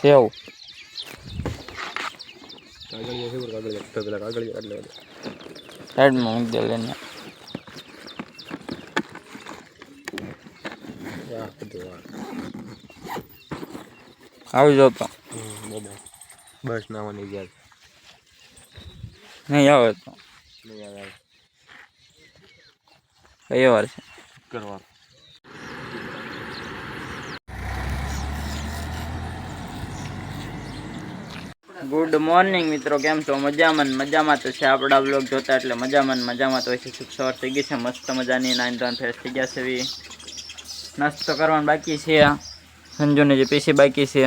સેવ સાઈડમાં મૂકી દે લઈને આવી જાવ તો બસ નાવાની ગયા નહીં આવે તો નહીં આવે કઈ વાર છે કરવા ગુડ મોર્નિંગ મિત્રો, કેમ છો? મજામાં તો છે. આપણા બ્લોગ જોતા એટલે મજામાં તો હોય છે. શુભ સવાર થઈ ગઈ છે, મસ્ત મજાની. નાઈન ધોન ફ્રેશ થઈ ગયા છે. નાસ્તો કરવાનો બાકી છે. સંજુની જે પીસી બાકી છે.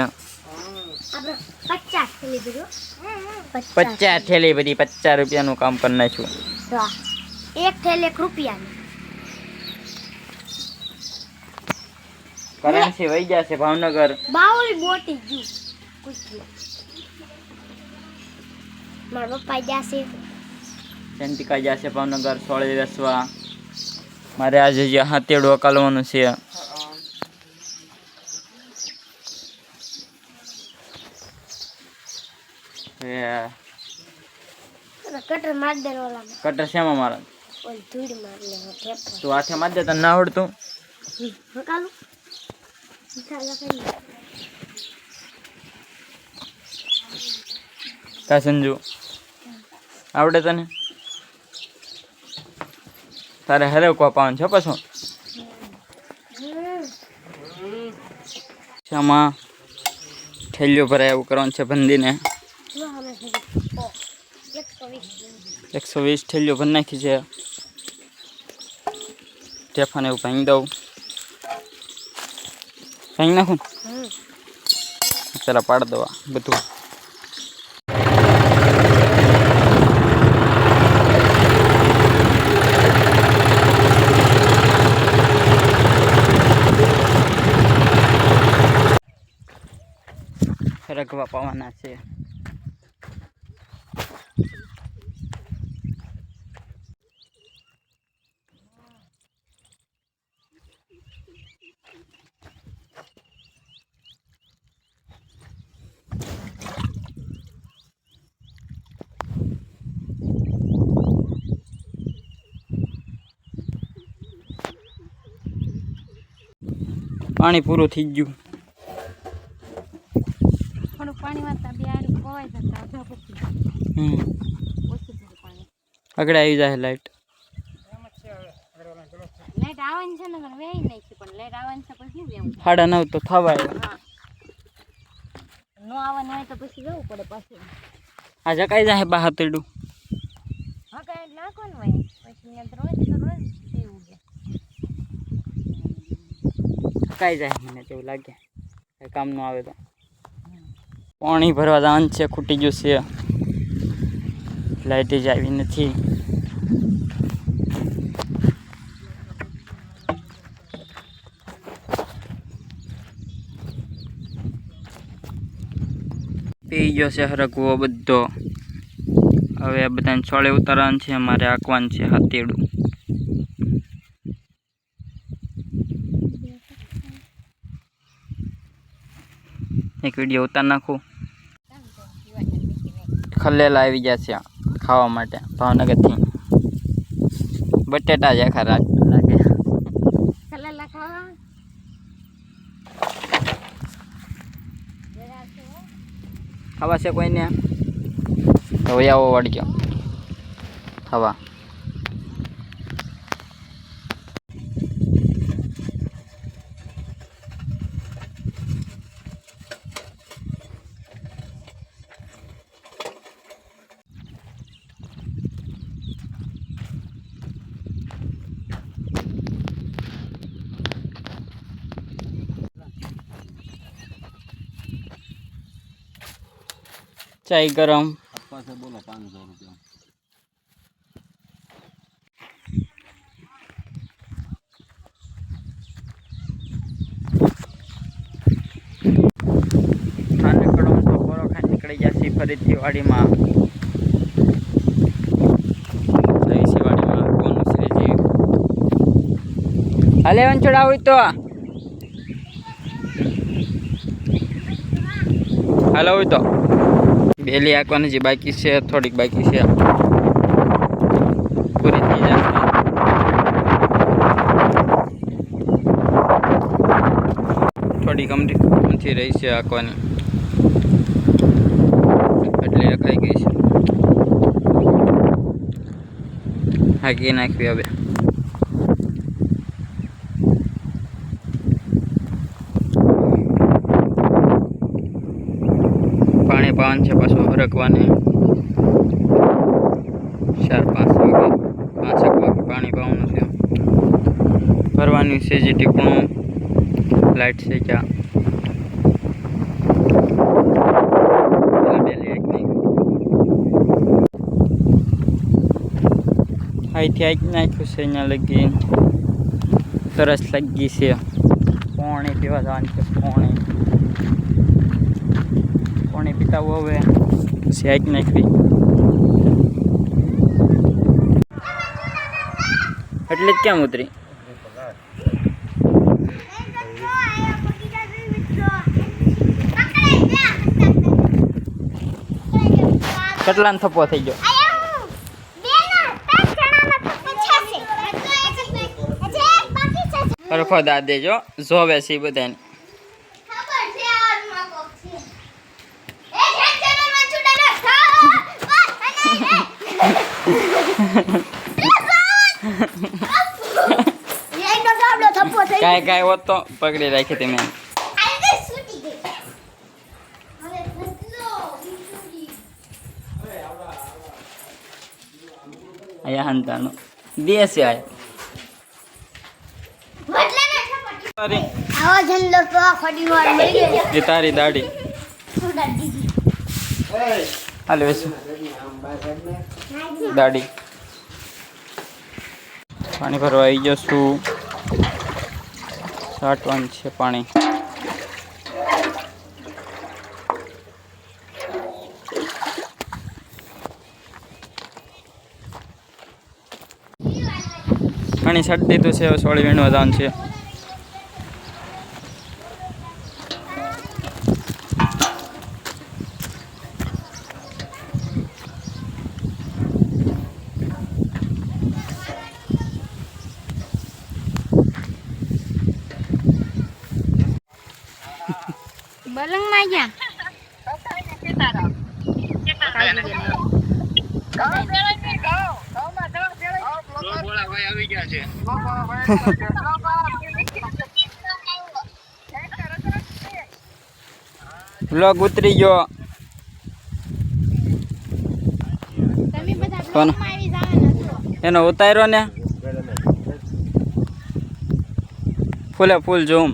50 થેલી બધી 50 રૂપિયાનું કામ કરી નાખ્યું. એક થેલી 1 રૂપિયાની કરન્સી વહી જશે ભાવનગર. બાવળી બોટી ગયું મારા પપ્પા જશે, ચંતિકા જશે ભાવનગર સોળી વેસવા. મારે આજે જે હાથેડું અકાલવાનું છે. કટર માર દે ઓલામાં. કટર શેમાં મારા? ઓલ ધૂળ માર લે ઠેપ. તું હાથે માર દે, તને ના આવડતું? હકાલું ચાલા કરી કા સંજુ આવડે તને? તારે હરે કોપાવાનું છે પાછું. શામાં ઠેલીઓ ભરાય એવું કરવાનું છે બંદીને. 120 ઠેલીઓ ભરી નાખી છે. ટેફાને એવું ભાંગી દઉં. ભાંગી નાખું પેલા પાડી દવા બધું. રગવા પાવાના છે. પાણી પૂરું થઈ ગયું. આગળ આવી જાય લાઈટ. લાઈટ આવવાની છે ને પણ વેઈ નહીં છે, પણ લાઈટ આવવાની છે પછી વેવું. 9:30 તો થવા આવ્યા. નો આવવાનું હોય તો પછી વેવું પડે પાછું. આજે કઈ જાય બહાર તેડું. હા કઈ નાખવાનું હોય પછી રોજ એવું છે. કઈ જાય મને તેવું લાગે કઈ કામ નું આવે તો. પાણી ભરવા જવાનું છે, ખૂટી ગયું છે. લાઈટ જ આવી નથી. પી ગયો છે હરકવો બધો. હવે આ બધાને છોડે ઉતારવાનું છે. મારે આંકવાનું છે હાથેડું. એક વિડીયો ઉતાર નાખું. ખલેલા આવી ગયા છે ખાવા માટે ભાવનગરથી. બટેટા જ આખા લાગે. ખલેલા ખાવા ખાવા છે કોઈને? હવે આવો વળગ્યો ખાવા. ચાય ગરમ. બોલો 500 રૂપિયા. નીકળવાનું તો પોરો ખાઈ નીકળી જશે ફરીથી વાડીમાં. વાડીમાં કોનું શ્રીજી હાલે વંચોડા હોય તો હાલો હોય તો બેલી આંકવાની જે બાકી છે થોડીક બાકી છે પૂરી થઈ જાય થોડી કમથી રહી છે આંકવાની એટલે ખાઈ ગઈ છે હાકી નાખવી હવે પાણી પાવાનું છે પાછું હરકવાની 4-5 વાગે 5 વાગે પાણી પાવાનું છે ભરવાની છે જે ટીપણું લાઈટ છે ક્યાં અહીંથી આંકી નાખ્યું છે અહીંયા લગી તરસ લાગી છે પાણી પીવા જવાનું છે પાણી પીતા હવે પછી આંકી નાખવી એટલે જ કેમ ઉતરી કેટલાનો થપ્પો થઈ ગયો સરખો દા દેજો જોવે છે બધાને કાંઈ હોત તો પકડી રાખી તમે અહીંયા હંતાનો દેશે આ એ તારી દાઢી હાલે વેસુ દાઢી પાણી ભરવા આવી જશું છાંટવાનું છે પાણી પાણી છાંટી દીધું છે હવે સોળી વીણવા જવાનું છે બલંગ માં ગયા બ્લોગ ઉતરી ગયો તમે બધા બ્લોગ માં આવી જવાના છો એનો ઉતાર્યો ને ફૂલે ફૂલ જોઉં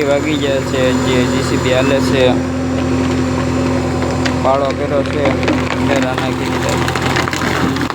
વાગી જાય છે જે જીસીબી હાલે છે પાળો કર્યો છે નાખી દીધા